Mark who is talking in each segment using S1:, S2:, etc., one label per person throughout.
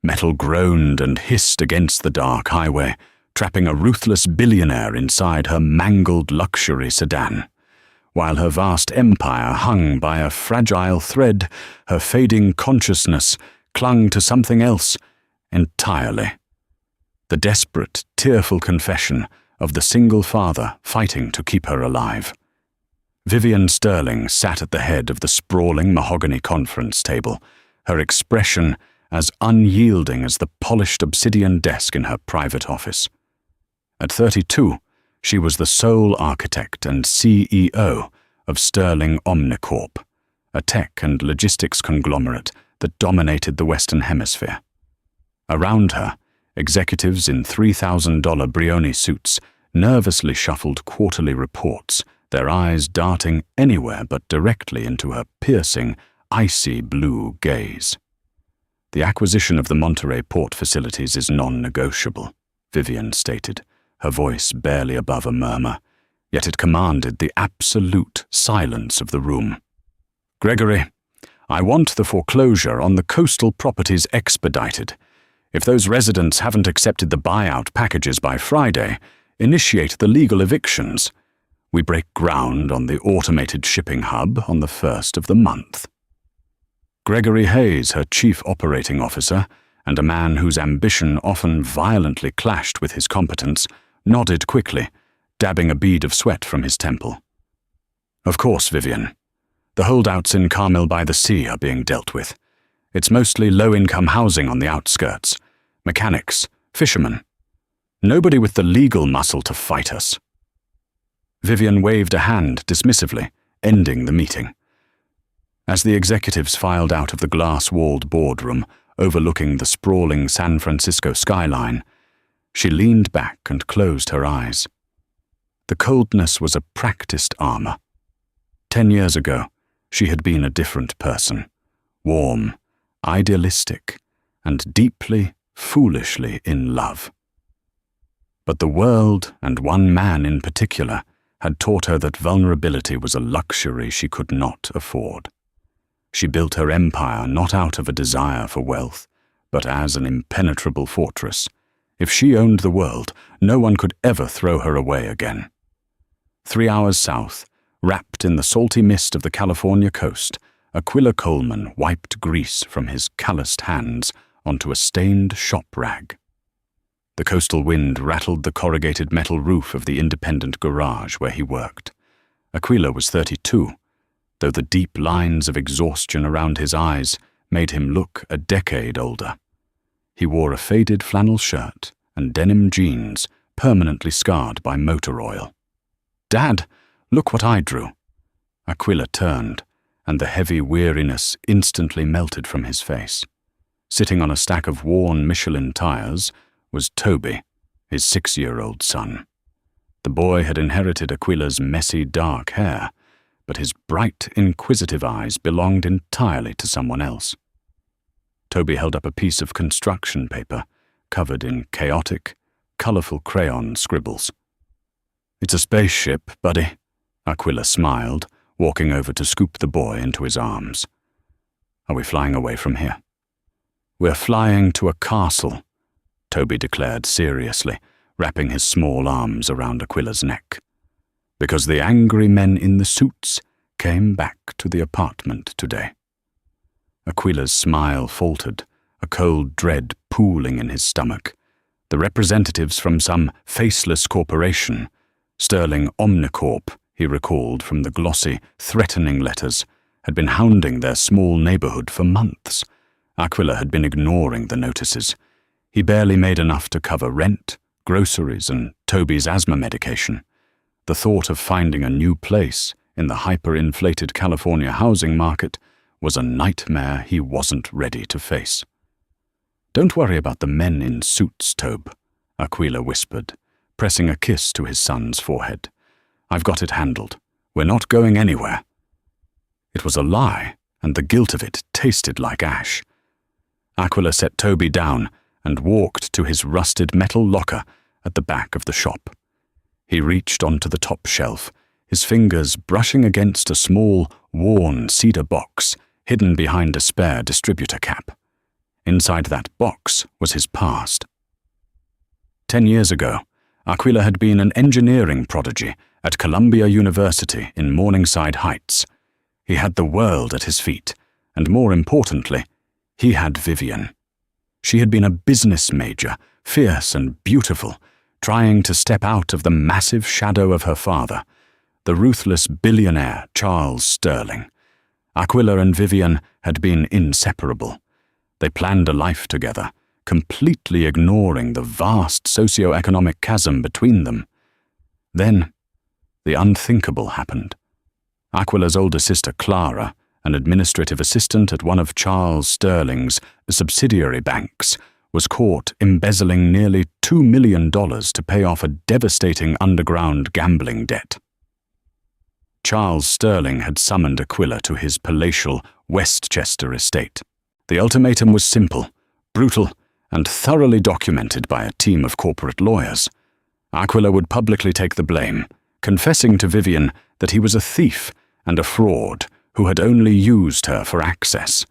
S1: Metal groaned and hissed against the dark highway, trapping a ruthless billionaire inside her mangled luxury sedan. While her vast empire hung by a fragile thread, her fading consciousness clung to something else entirely. The desperate, tearful confession of the single father fighting to keep her alive. Vivian Sterling sat at the head of the sprawling mahogany conference table, her expression as unyielding as the polished obsidian desk in her private office. At 32, she was the sole architect and CEO of Sterling Omnicorp, a tech and logistics conglomerate that dominated the Western Hemisphere. Around her, executives in $3,000 Brioni suits nervously shuffled quarterly reports, their eyes darting anywhere but directly into her piercing, icy blue gaze. The acquisition of the Monterey port facilities is non-negotiable, Vivian stated, her voice barely above a murmur, yet it commanded the absolute silence of the room. Gregory, I want the foreclosure on the coastal properties expedited. If those residents haven't accepted the buyout packages by Friday, initiate the legal evictions. We break ground on the automated shipping hub on the 1st of the month. Gregory Hayes, her chief operating officer, and a man whose ambition often violently clashed with his competence, nodded quickly, dabbing a bead of sweat from his temple. Of course, Vivian. The holdouts in Carmel by the Sea are being dealt with. It's mostly low-income housing on the outskirts, mechanics, fishermen. Nobody with the legal muscle to fight us. Vivian waved a hand dismissively, ending the meeting. As the executives filed out of the glass-walled boardroom overlooking the sprawling San Francisco skyline, she leaned back and closed her eyes. The coldness was a practiced armor. 10 years ago, she had been a different person, warm, idealistic, and deeply, foolishly in love. But the world, and one man in particular, had taught her that vulnerability was a luxury she could not afford. She built her empire not out of a desire for wealth, but as an impenetrable fortress. If she owned the world, no one could ever throw her away again. 3 hours south, wrapped in the salty mist of the California coast, Aquila Coleman wiped grease from his calloused hands onto a stained shop rag. The coastal wind rattled the corrugated metal roof of the independent garage where he worked. Aquila was 32, though the deep lines of exhaustion around his eyes made him look a decade older. He wore a faded flannel shirt and denim jeans permanently scarred by motor oil. "Dad, look what I drew." Aquila turned, and the heavy weariness instantly melted from his face. Sitting on a stack of worn Michelin tires was Toby, his 6-year-old son. The boy had inherited Aquila's messy, dark hair, but his bright, inquisitive eyes belonged entirely to someone else. Toby held up a piece of construction paper, covered in chaotic, colorful crayon scribbles. "It's a spaceship, buddy," Aquila smiled, walking over to scoop the boy into his arms. "Are we flying away from here?" "We're flying to a castle," Toby declared seriously, wrapping his small arms around Aquila's neck. "Because the angry men in the suits came back to the apartment today." Aquila's smile faltered, a cold dread pooling in his stomach. The representatives from some faceless corporation, Sterling Omnicorp, he recalled from the glossy, threatening letters, had been hounding their small neighborhood for months. Aquila had been ignoring the notices. He barely made enough to cover rent, groceries, and Toby's asthma medication. The thought of finding a new place in the hyper-inflated California housing market was a nightmare he wasn't ready to face. "Don't worry about the men in suits, Tobe," Aquila whispered, pressing a kiss to his son's forehead. "I've got it handled. We're not going anywhere." It was a lie, and the guilt of it tasted like ash. Aquila set Toby down and walked to his rusted metal locker at the back of the shop. He reached onto the top shelf, his fingers brushing against a small, worn cedar box hidden behind a spare distributor cap. Inside that box was his past. 10 years ago, Aquila had been an engineering prodigy at Columbia University in Morningside Heights. He had the world at his feet, and more importantly, he had Vivian. She had been a business major, fierce and beautiful, trying to step out of the massive shadow of her father, the ruthless billionaire Charles Sterling. Aquila and Vivian had been inseparable. They planned a life together, completely ignoring the vast socio-economic chasm between them. Then, the unthinkable happened. Aquila's older sister Clara, an administrative assistant at one of Charles Sterling's subsidiary banks, was caught embezzling nearly $2 million to pay off a devastating underground gambling debt. Charles Sterling had summoned Aquila to his palatial Westchester estate. The ultimatum was simple, brutal, and thoroughly documented by a team of corporate lawyers. Aquila would publicly take the blame, confessing to Vivian that he was a thief and a fraud who had only used her for access.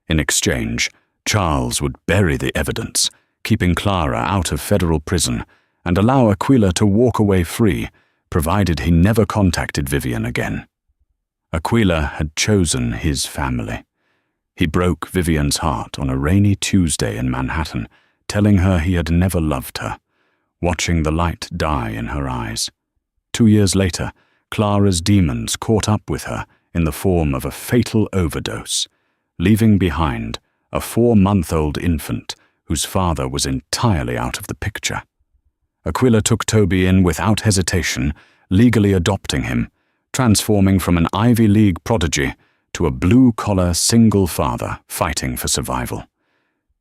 S1: In exchange, Charles would bury the evidence, keeping Clara out of federal prison, and allow Aquila to walk away free, provided he never contacted Vivian again. Aquila had chosen his family. He broke Vivian's heart on a rainy Tuesday in Manhattan, telling her he had never loved her, watching the light die in her eyes. 2 years later, Clara's demons caught up with her in the form of a fatal overdose, leaving behind a 4-month-old infant whose father was entirely out of the picture. Aquila took Toby in without hesitation, legally adopting him, transforming from an Ivy League prodigy to a blue-collar single father fighting for survival.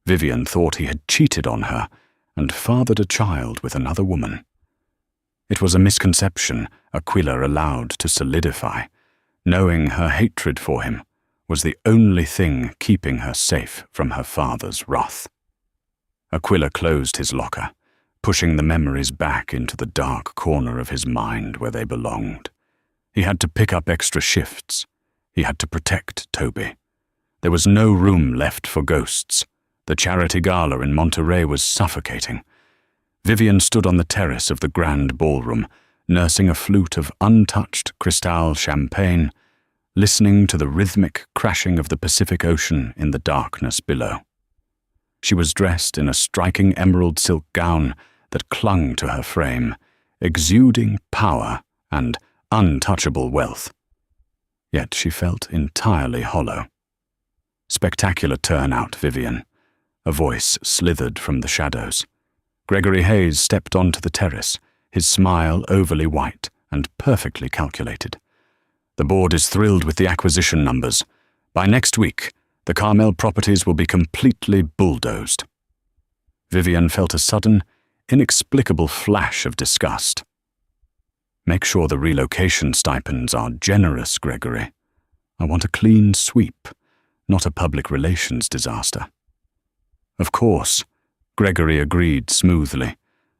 S1: Vivian thought he had cheated on her and fathered a child with another woman. It was a misconception Aquila allowed to solidify, knowing her hatred for him was the only thing keeping her safe from her father's wrath. Aquila closed his locker, pushing the memories back into the dark corner of his mind where they belonged. He had to pick up extra shifts. He had to protect Toby. There was no room left for ghosts. The charity gala in Monterey was suffocating. Vivian stood on the terrace of the grand ballroom, nursing a flute of untouched Cristal champagne, listening to the rhythmic crashing of the Pacific Ocean in the darkness below. She was dressed in a striking emerald silk gown that clung to her frame, exuding power and untouchable wealth. Yet she felt entirely hollow. "Spectacular turnout, Vivian." A voice slithered from the shadows. Gregory Hayes stepped onto the terrace, his smile overly white and perfectly calculated. "The board is thrilled with the acquisition numbers. By next week, the Carmel properties will be completely bulldozed." Vivian felt a sudden, inexplicable flash of disgust. "Make sure the relocation stipends are generous, Gregory. I want a clean sweep, not a public relations disaster." "Of course," Gregory agreed smoothly,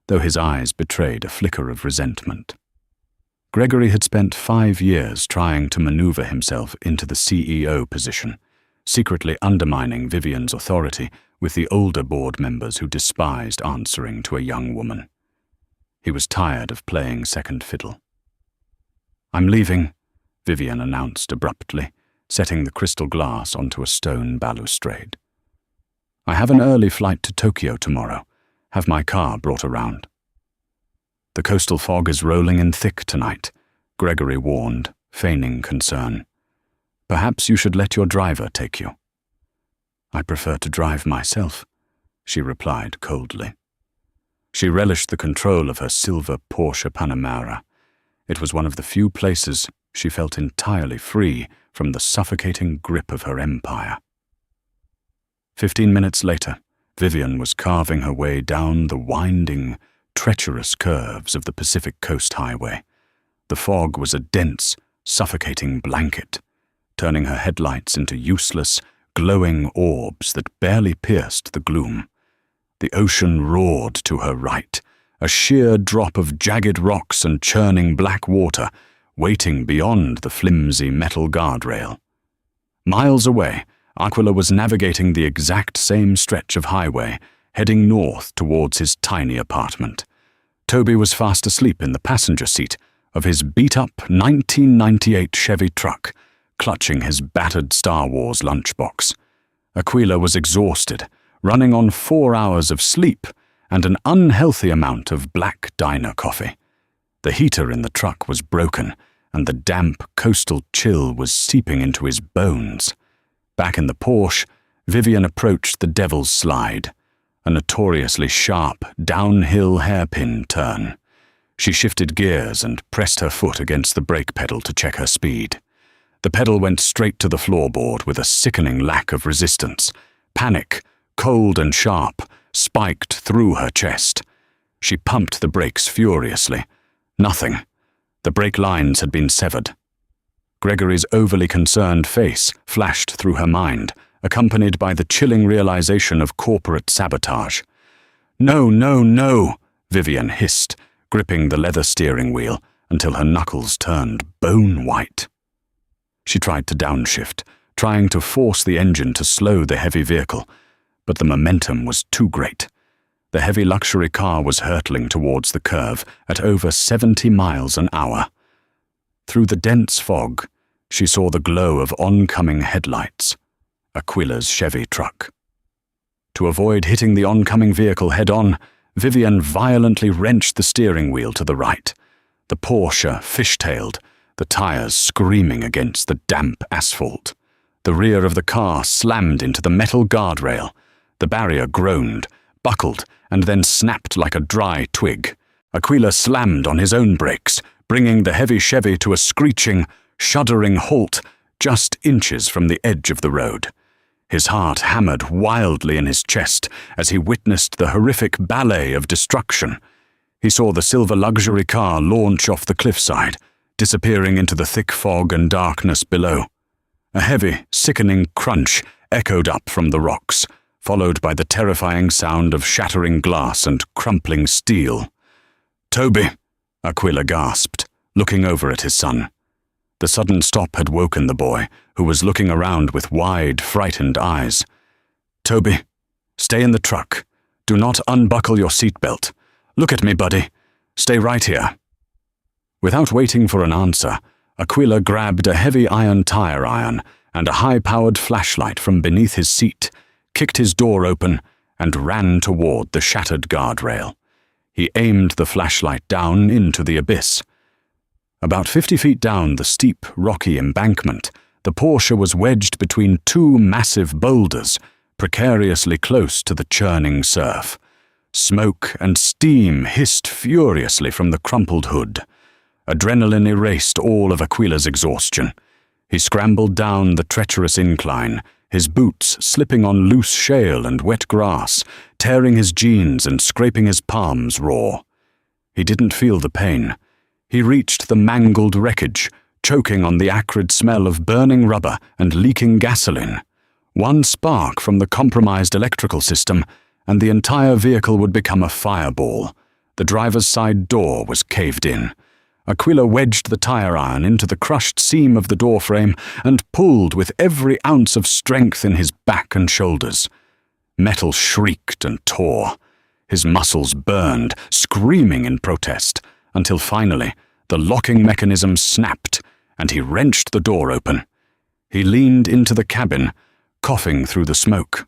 S1: though his eyes betrayed a flicker of resentment. Gregory had spent 5 years trying to maneuver himself into the CEO position, secretly undermining Vivian's authority with the older board members who despised answering to a young woman. He was tired of playing second fiddle. "I'm leaving," Vivian announced abruptly, setting the crystal glass onto a stone balustrade. "I have an early flight to Tokyo tomorrow. Have my car brought around." "The coastal fog is rolling in thick tonight," Gregory warned, feigning concern. "Perhaps you should let your driver take you." "I prefer to drive myself," she replied coldly. She relished the control of her silver Porsche Panamera. It was one of the few places she felt entirely free from the suffocating grip of her empire. 15 minutes later, Vivian was carving her way down the winding, treacherous curves of the Pacific Coast Highway. The fog was a dense, suffocating blanket, turning her headlights into useless, glowing orbs that barely pierced the gloom. The ocean roared to her right, a sheer drop of jagged rocks and churning black water, waiting beyond the flimsy metal guardrail. Miles away, Aquila was navigating the exact same stretch of highway, heading north towards his tiny apartment. Toby was fast asleep in the passenger seat of his beat-up 1998 Chevy truck, clutching his battered Star Wars lunchbox. Aquila was exhausted, running on 4 hours of sleep and an unhealthy amount of black diner coffee. The heater in the truck was broken, and the damp coastal chill was seeping into his bones. Back in the Porsche, Vivian approached the Devil's Slide, a notoriously sharp, downhill hairpin turn. She shifted gears and pressed her foot against the brake pedal to check her speed. The pedal went straight to the floorboard with a sickening lack of resistance. Panic, cold and sharp, spiked through her chest. She pumped the brakes furiously. Nothing. The brake lines had been severed. Gregory's overly concerned face flashed through her mind, accompanied by the chilling realization of corporate sabotage. "No, no, no," Vivian hissed, gripping the leather steering wheel until her knuckles turned bone white. She tried to downshift, trying to force the engine to slow the heavy vehicle, but the momentum was too great. The heavy luxury car was hurtling towards the curve at over 70 miles an hour. Through the dense fog, she saw the glow of oncoming headlights. Aquila's Chevy truck. To avoid hitting the oncoming vehicle head-on, Vivian violently wrenched the steering wheel to the right. The Porsche fishtailed, the tires screaming against the damp asphalt. The rear of the car slammed into the metal guardrail. The barrier groaned, buckled, and then snapped like a dry twig. Aquila slammed on his own brakes, bringing the heavy Chevy to a screeching, shuddering halt just inches from the edge of the road. His heart hammered wildly in his chest as he witnessed the horrific ballet of destruction. He saw the silver luxury car launch off the cliffside, disappearing into the thick fog and darkness below. A heavy, sickening crunch echoed up from the rocks, followed by the terrifying sound of shattering glass and crumpling steel. "Toby," Aquila gasped, looking over at his son. The sudden stop had woken the boy, who was looking around with wide, frightened eyes. "Toby, stay in the truck. Do not unbuckle your seatbelt. Look at me, buddy. Stay right here." Without waiting for an answer, Aquila grabbed a heavy iron tire iron and a high-powered flashlight from beneath his seat, kicked his door open, and ran toward the shattered guardrail. He aimed the flashlight down into the abyss. About 50 feet down the steep, rocky embankment, the Porsche was wedged between two massive boulders, precariously close to the churning surf. Smoke and steam hissed furiously from the crumpled hood. Adrenaline erased all of Aquila's exhaustion. He scrambled down the treacherous incline, his boots slipping on loose shale and wet grass, tearing his jeans and scraping his palms raw. He didn't feel the pain. He reached the mangled wreckage, choking on the acrid smell of burning rubber and leaking gasoline. One spark from the compromised electrical system, and the entire vehicle would become a fireball. The driver's side door was caved in. Aquila wedged the tire iron into the crushed seam of the doorframe and pulled with every ounce of strength in his back and shoulders. Metal shrieked and tore. His muscles burned, screaming in protest, until finally the locking mechanism snapped and he wrenched the door open. He leaned into the cabin, coughing through the smoke.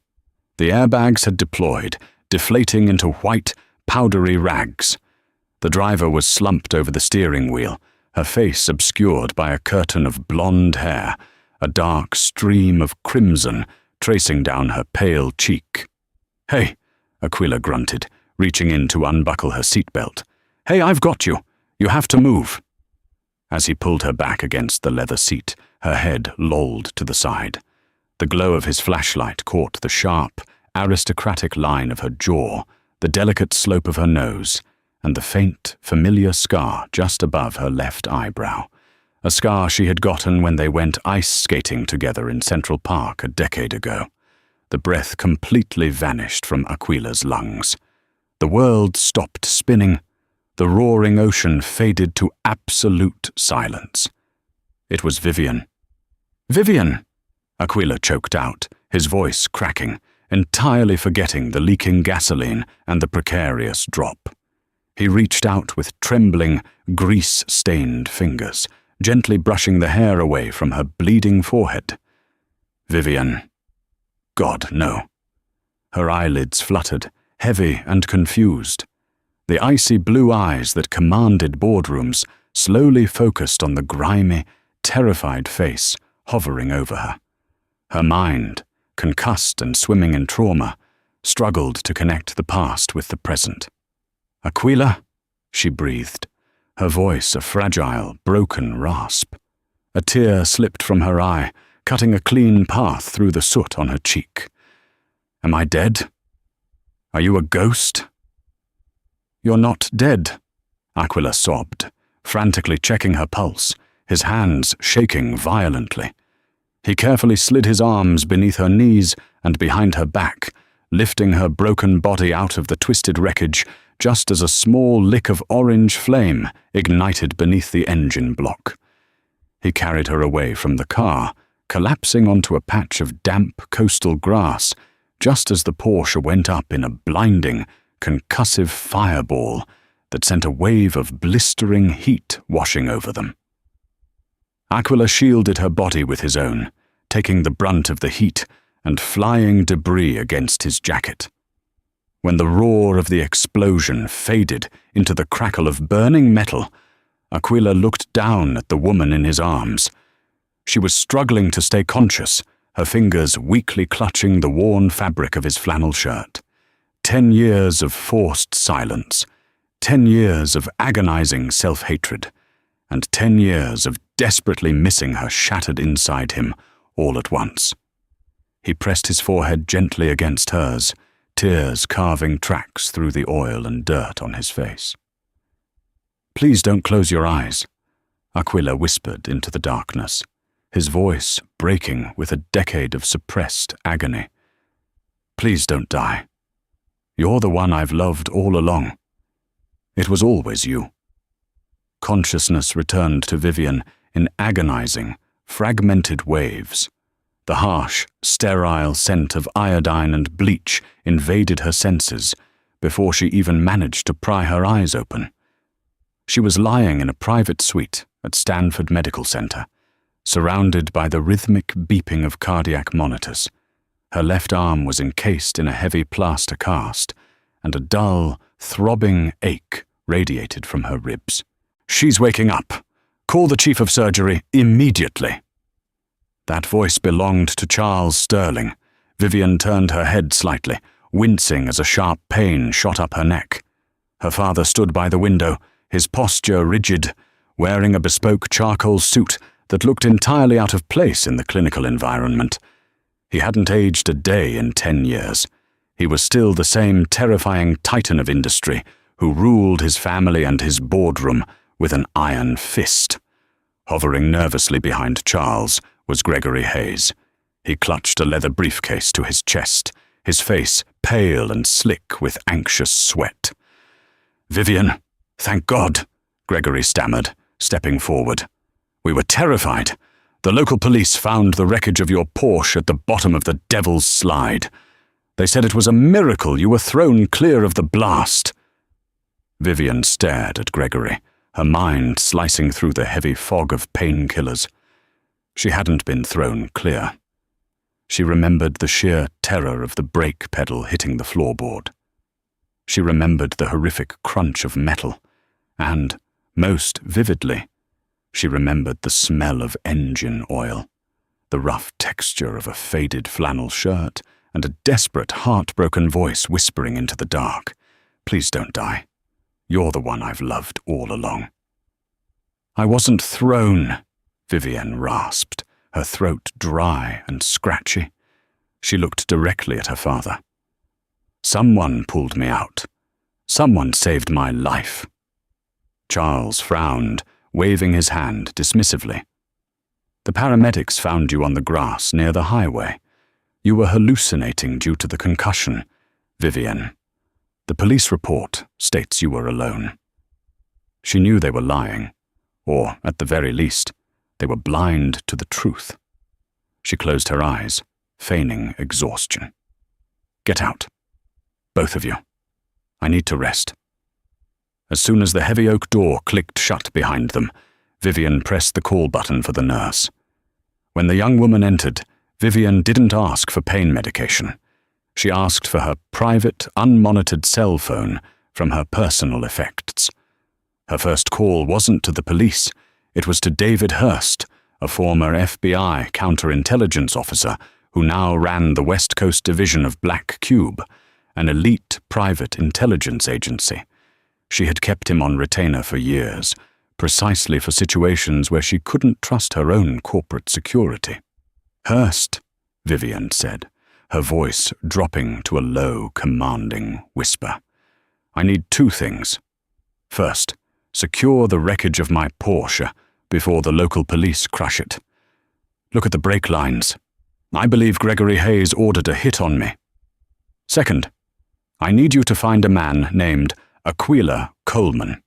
S1: The airbags had deployed, deflating into white, powdery rags. The driver was slumped over the steering wheel, her face obscured by a curtain of blonde hair, a dark stream of crimson tracing down her pale cheek. "Hey," Aquila grunted, reaching in to unbuckle her seatbelt. "Hey, I've got you. You have to move." As he pulled her back against the leather seat, her head lolled to the side. The glow of his flashlight caught the sharp, aristocratic line of her jaw, the delicate slope of her nose, and the faint, familiar scar just above her left eyebrow, a scar she had gotten when they went ice skating together in Central Park a decade ago. The breath completely vanished from Aquila's lungs. The world stopped spinning. The roaring ocean faded to absolute silence. It was Vivian. "Vivian!" Aquila choked out, his voice cracking, entirely forgetting the leaking gasoline and the precarious drop. He reached out with trembling, grease-stained fingers, gently brushing the hair away from her bleeding forehead. Vivian. God, no. Her eyelids fluttered, heavy and confused. The icy blue eyes that commanded boardrooms slowly focused on the grimy, terrified face hovering over her. Her mind, concussed and swimming in trauma, struggled to connect the past with the present. "Aquila," she breathed, her voice a fragile, broken rasp. A tear slipped from her eye, cutting a clean path through the soot on her cheek. "Am I dead? Are you a ghost?" "You're not dead," Aquila sobbed, frantically checking her pulse, his hands shaking violently. He carefully slid his arms beneath her knees and behind her back, lifting her broken body out of the twisted wreckage just as a small lick of orange flame ignited beneath the engine block. He carried her away from the car, collapsing onto a patch of damp coastal grass just as the Porsche went up in a blinding, concussive fireball that sent a wave of blistering heat washing over them. Aquila shielded her body with his own, taking the brunt of the heat and flying debris against his jacket. When the roar of the explosion faded into the crackle of burning metal, Aquila looked down at the woman in his arms. She was struggling to stay conscious, her fingers weakly clutching the worn fabric of his flannel shirt. 10 years of forced silence, 10 years of agonizing self-hatred, and 10 years of desperately missing her shattered inside him all at once. He pressed his forehead gently against hers, tears carving tracks through the oil and dirt on his face. "Please don't close your eyes," Aquila whispered into the darkness, his voice breaking with a decade of suppressed agony. "Please don't die. You're the one I've loved all along. It was always you." Consciousness returned to Vivian in agonizing, fragmented waves. The harsh, sterile scent of iodine and bleach invaded her senses before she even managed to pry her eyes open. She was lying in a private suite at Stanford Medical Center, surrounded by the rhythmic beeping of cardiac monitors. Her left arm was encased in a heavy plaster cast, and a dull, throbbing ache radiated from her ribs. "She's waking up. Call the chief of surgery immediately." That voice belonged to Charles Sterling. Vivian turned her head slightly, wincing as a sharp pain shot up her neck. Her father stood by the window, his posture rigid, wearing a bespoke charcoal suit that looked entirely out of place in the clinical environment. He hadn't aged a day in 10 years. He was still the same terrifying titan of industry who ruled his family and his boardroom with an iron fist. Hovering nervously behind Charles was Gregory Hayes. He clutched a leather briefcase to his chest, his face pale and slick with anxious sweat. "Vivian, thank God," Gregory stammered, stepping forward. "We were terrified. The local police found the wreckage of your Porsche at the bottom of the Devil's Slide. They said it was a miracle you were thrown clear of the blast." Vivian stared at Gregory, her mind slicing through the heavy fog of painkillers. She hadn't been thrown clear. She remembered the sheer terror of the brake pedal hitting the floorboard. She remembered the horrific crunch of metal, and, most vividly, she remembered the smell of engine oil, the rough texture of a faded flannel shirt, and a desperate, heartbroken voice whispering into the dark, "Please don't die. You're the one I've loved all along." "I wasn't thrown," Vivian rasped, her throat dry and scratchy. She looked directly at her father. "Someone pulled me out. Someone saved my life." Charles frowned, waving his hand dismissively. "The paramedics found you on the grass near the highway. You were hallucinating due to the concussion, Vivian. The police report states you were alone." She knew they were lying, or, at the very least, they were blind to the truth. She closed her eyes, feigning exhaustion. "Get out. Both of you. I need to rest." As soon as the heavy oak door clicked shut behind them, Vivian pressed the call button for the nurse. When the young woman entered, Vivian didn't ask for pain medication. She asked for her private, unmonitored cell phone from her personal effects. Her first call wasn't to the police. It was to David Hurst, a former FBI counterintelligence officer who now ran the West Coast division of Black Cube, an elite private intelligence agency. She had kept him on retainer for years, precisely for situations where she couldn't trust her own corporate security. "Hurst," Vivian said, her voice dropping to a low, commanding whisper. "I need two things. First, secure the wreckage of my Porsche before the local police crush it. Look at the brake lines. I believe Gregory Hayes ordered a hit on me. Second, I need you to find a man named Aquila Coleman.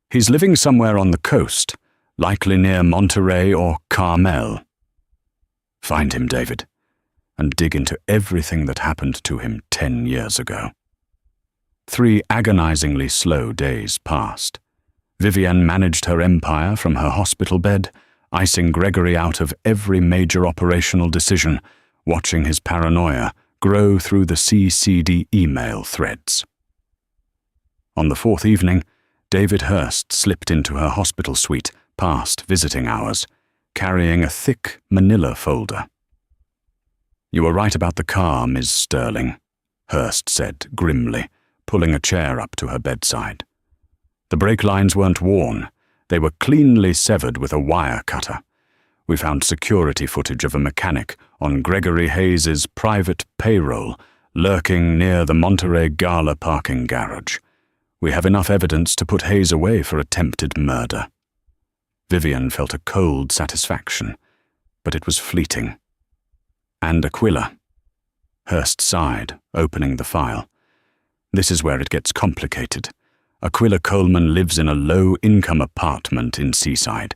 S1: He's living somewhere on the coast, likely near Monterey or Carmel. Find him, David, and dig into everything that happened to him 10 years ago." 3 agonizingly slow days passed. Vivian managed her empire from her hospital bed, icing Gregory out of every major operational decision, watching his paranoia grow through the CCD email threads. On the 4th evening, David Hurst slipped into her hospital suite past visiting hours, carrying a thick manila folder. "You were right about the car, Ms. Sterling," Hurst said grimly, pulling a chair up to her bedside. "The brake lines weren't worn. They were cleanly severed with a wire cutter. We found security footage of a mechanic on Gregory Hayes's private payroll lurking near the Monterey Gala parking garage. We have enough evidence to put Hayes away for attempted murder." Vivian felt a cold satisfaction, but it was fleeting. "And Aquila." Hurst sighed, opening the file. "This is where it gets complicated. Aquila Coleman lives in a low-income apartment in Seaside.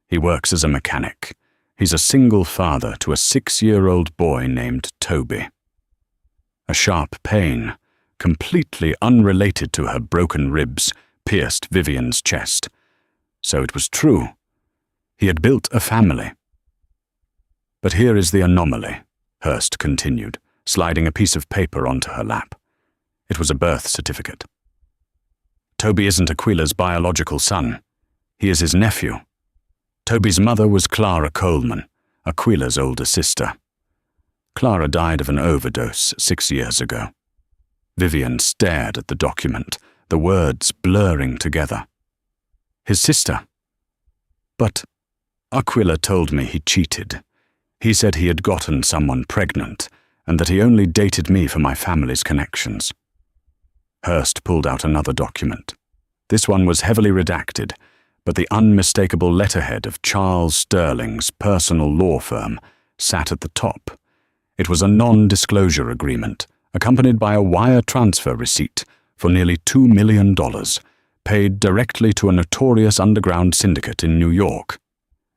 S1: He works as a mechanic. He's a single father to a 6-year-old boy named Toby." A sharp pain, completely unrelated to her broken ribs, pierced Vivian's chest. So it was true. He had built a family. "But here is the anomaly," Hurst continued, sliding a piece of paper onto her lap. It was a birth certificate. "Toby isn't Aquila's biological son. He is his nephew. Toby's mother was Clara Coleman, Aquila's older sister. Clara died of an overdose 6 years ago." Vivian stared at the document, the words blurring together. "His sister? But Aquila told me he cheated. He said he had gotten someone pregnant, and that he only dated me for my family's connections." Hurst pulled out another document. This one was heavily redacted, but the unmistakable letterhead of Charles Sterling's personal law firm sat at the top. It was a non-disclosure agreement, accompanied by a wire transfer receipt for nearly $2 million, paid directly to a notorious underground syndicate in New York.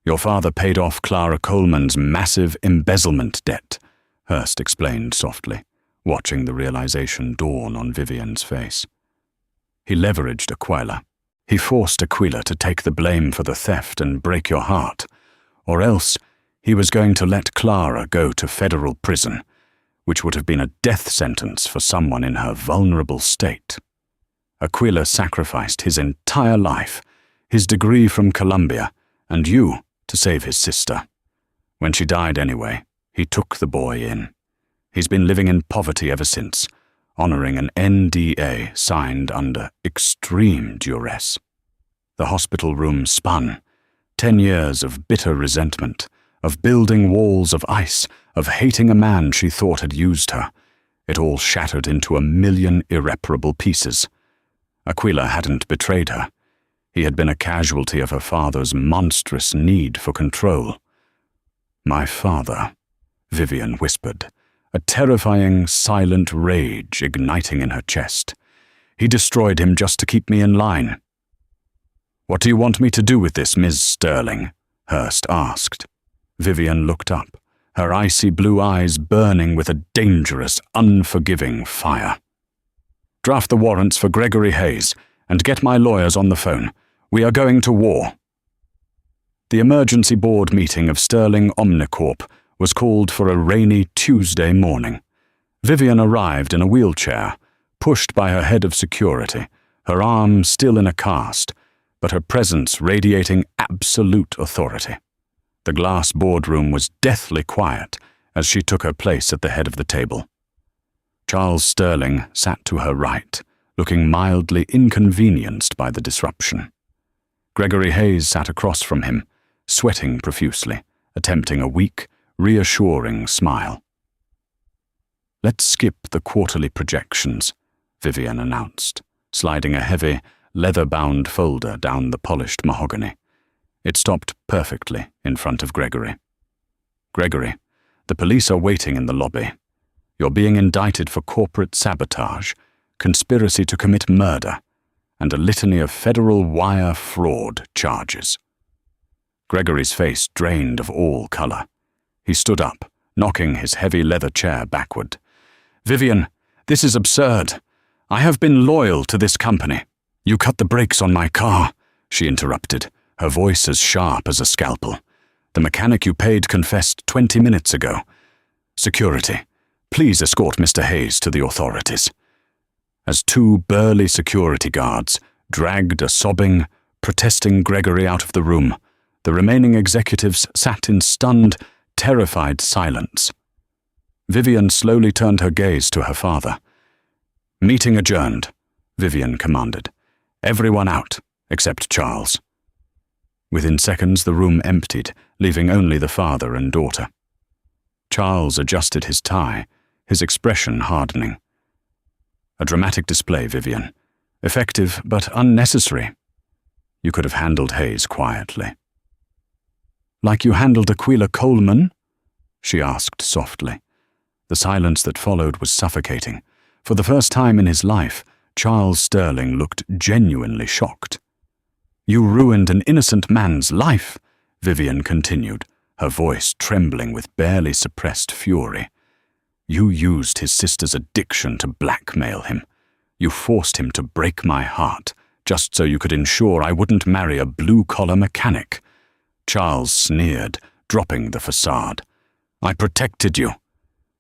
S1: "Your father paid off Clara Coleman's massive embezzlement debt," Hurst explained softly, watching the realization dawn on Vivian's face. "He leveraged Aquila. He forced Aquila to take the blame for the theft and break your heart, or else he was going to let Clara go to federal prison, which would have been a death sentence for someone in her vulnerable state. Aquila sacrificed his entire life, his degree from Columbia, and you to save his sister. When she died anyway, he took the boy in. He's been living in poverty ever since, honoring an NDA signed under extreme duress." The hospital room spun. 10 years of bitter resentment, of building walls of ice, of hating a man she thought had used her. It all shattered into 1,000,000 irreparable pieces. Aquila hadn't betrayed her. He had been a casualty of her father's monstrous need for control. "My father," Vivian whispered, a terrifying, silent rage igniting in her chest. "He destroyed him just to keep me in line." "What do you want me to do with this, Ms. Sterling?" Hurst asked. Vivian looked up, her icy blue eyes burning with a dangerous, unforgiving fire. "Draft the warrants for Gregory Hayes, and get my lawyers on the phone. We are going to war." The emergency board meeting of Sterling Omnicorp was called for a rainy Tuesday morning. Vivian arrived in a wheelchair, pushed by her head of security, her arm still in a cast, but her presence radiating absolute authority. The glass boardroom was deathly quiet as she took her place at the head of the table. Charles Sterling sat to her right, looking mildly inconvenienced by the disruption. Gregory Hayes sat across from him, sweating profusely, attempting a weak, reassuring smile. "Let's skip the quarterly projections," Vivian announced, sliding a heavy, leather-bound folder down the polished mahogany. It stopped perfectly in front of Gregory. "Gregory, the police are waiting in the lobby. You're being indicted for corporate sabotage, conspiracy to commit murder, and a litany of federal wire fraud charges." Gregory's face drained of all color. He stood up, knocking his heavy leather chair backward. "Vivian, this is absurd. I have been loyal to this company." "You cut the brakes on my car," she interrupted, her voice as sharp as a scalpel. "The mechanic you paid confessed 20 minutes ago. Security, please escort Mr. Hayes to the authorities." As two burly security guards dragged a sobbing, protesting Gregory out of the room, the remaining executives sat in stunned, terrified silence. Vivian slowly turned her gaze to her father. "Meeting adjourned," Vivian commanded. "Everyone out, except Charles." Within seconds the room emptied, leaving only the father and daughter. Charles adjusted his tie, his expression hardening. "A dramatic display, Vivian. Effective, but unnecessary. You could have handled Hayes quietly." "Like you handled Aquila Coleman?" she asked softly. The silence that followed was suffocating. For the first time in his life, Charles Sterling looked genuinely shocked. "You ruined an innocent man's life," Vivian continued, her voice trembling with barely suppressed fury. "You used his sister's addiction to blackmail him. You forced him to break my heart, just so you could ensure I wouldn't marry a blue-collar mechanic." Charles sneered, dropping the facade. "I protected you.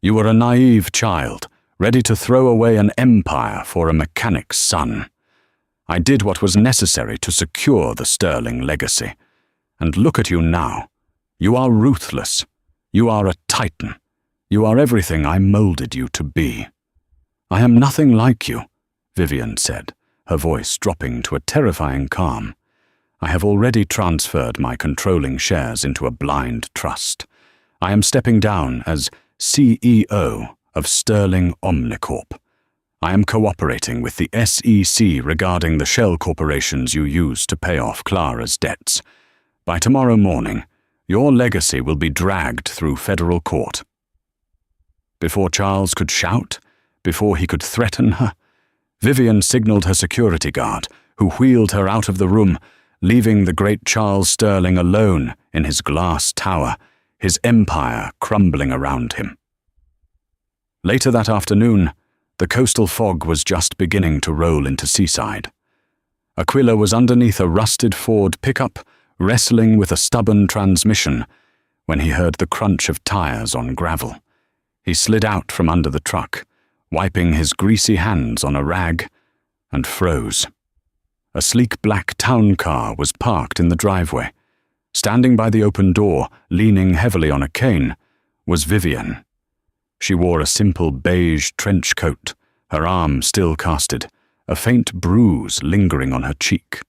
S1: You were a naive child, ready to throw away an empire for a mechanic's son. I did what was necessary to secure the Sterling legacy. And look at you now. You are ruthless. You are a titan. You are everything I molded you to be." "I am nothing like you," Vivian said, her voice dropping to a terrifying calm. "I have already transferred my controlling shares into a blind trust. I am stepping down as CEO of Sterling Omnicorp. I am cooperating with the SEC regarding the shell corporations you used to pay off Clara's debts. By tomorrow morning, your legacy will be dragged through federal court." Before Charles could shout, before he could threaten her, Vivian signaled her security guard, who wheeled her out of the room, leaving the great Charles Sterling alone in his glass tower, his empire crumbling around him. Later that afternoon, the coastal fog was just beginning to roll into Seaside. Aquila was underneath a rusted Ford pickup, wrestling with a stubborn transmission, when he heard the crunch of tires on gravel. He slid out from under the truck, wiping his greasy hands on a rag, and froze. A sleek black town car was parked in the driveway. Standing by the open door, leaning heavily on a cane, was Vivian. She wore a simple beige trench coat, her arm still casted, a faint bruise lingering on her cheek.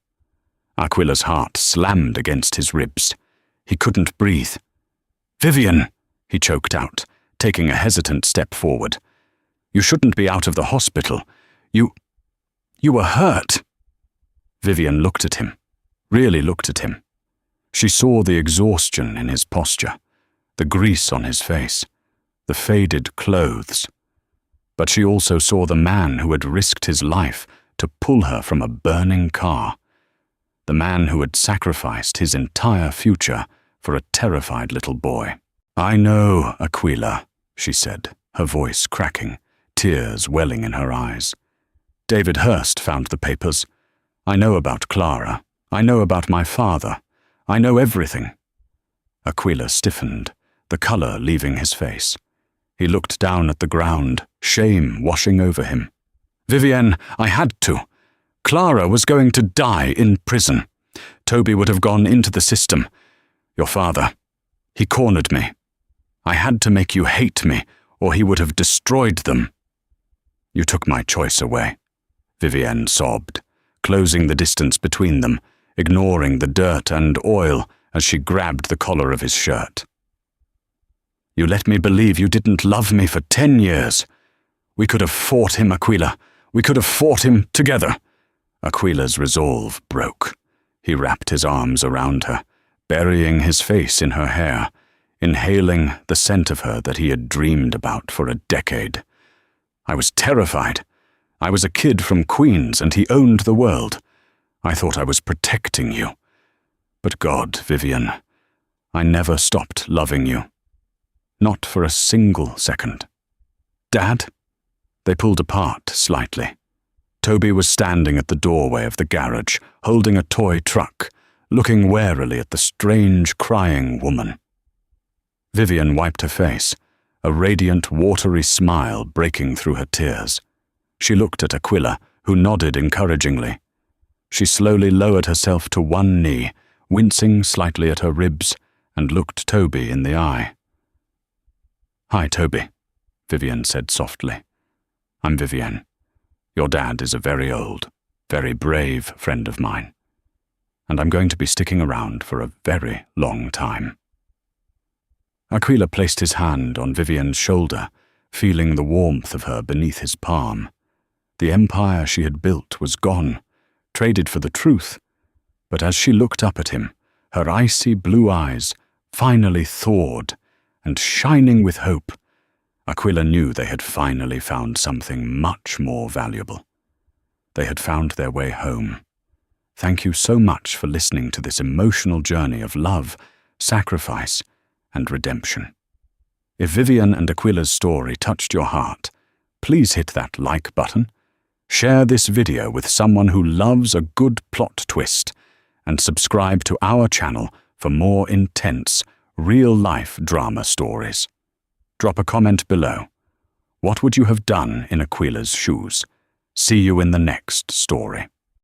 S1: Aquila's heart slammed against his ribs. He couldn't breathe. "Vivian," he choked out, taking a hesitant step forward. "You shouldn't be out of the hospital. You were hurt." Vivian looked at him, really looked at him. She saw the exhaustion in his posture, the grease on his face, the faded clothes. But she also saw the man who had risked his life to pull her from a burning car, the man who had sacrificed his entire future for a terrified little boy. "I know, Aquila," she said, her voice cracking, tears welling in her eyes. "David Hurst found the papers. I know about Clara. I know about my father. I know everything." Aquila stiffened, the color leaving his face. He looked down at the ground, shame washing over him. "Vivienne, I had to. Clara was going to die in prison. Toby would have gone into the system. Your father, he cornered me. I had to make you hate me, or he would have destroyed them." "You took my choice away," Vivienne sobbed, closing the distance between them, ignoring the dirt and oil as she grabbed the collar of his shirt. "You let me believe you didn't love me for 10 years. We could have fought him, Aquila. We could have fought him together." Aquila's resolve broke. He wrapped his arms around her, burying his face in her hair, inhaling the scent of her that he had dreamed about for a decade. "I was terrified. I was a kid from Queens and he owned the world. I thought I was protecting you. But God, Vivienne, I never stopped loving you. Not for a single second." "Dad?" They pulled apart slightly. Toby was standing at the doorway of the garage, holding a toy truck, looking warily at the strange, crying woman. Vivienne wiped her face, a radiant, watery smile breaking through her tears. She looked at Aquila, who nodded encouragingly. She slowly lowered herself to one knee, wincing slightly at her ribs, and looked Toby in the eye. "Hi, Toby," Vivienne said softly. "I'm Vivienne. Your dad is a very old, very brave friend of mine, and I'm going to be sticking around for a very long time." Aquila placed his hand on Vivienne's shoulder, feeling the warmth of her beneath his palm. The empire she had built was gone, traded for the truth, but as she looked up at him, her icy blue eyes finally thawed and shining with hope, Aquila knew they had finally found something much more valuable. They had found their way home. Thank you so much for listening to this emotional journey of love, sacrifice, and redemption. If Vivienne and Aquila's story touched your heart, please hit that like button, share this video with someone who loves a good plot twist, and subscribe to our channel for more intense, real-life drama stories. Drop a comment below. What would you have done in Aquila's shoes? See you in the next story.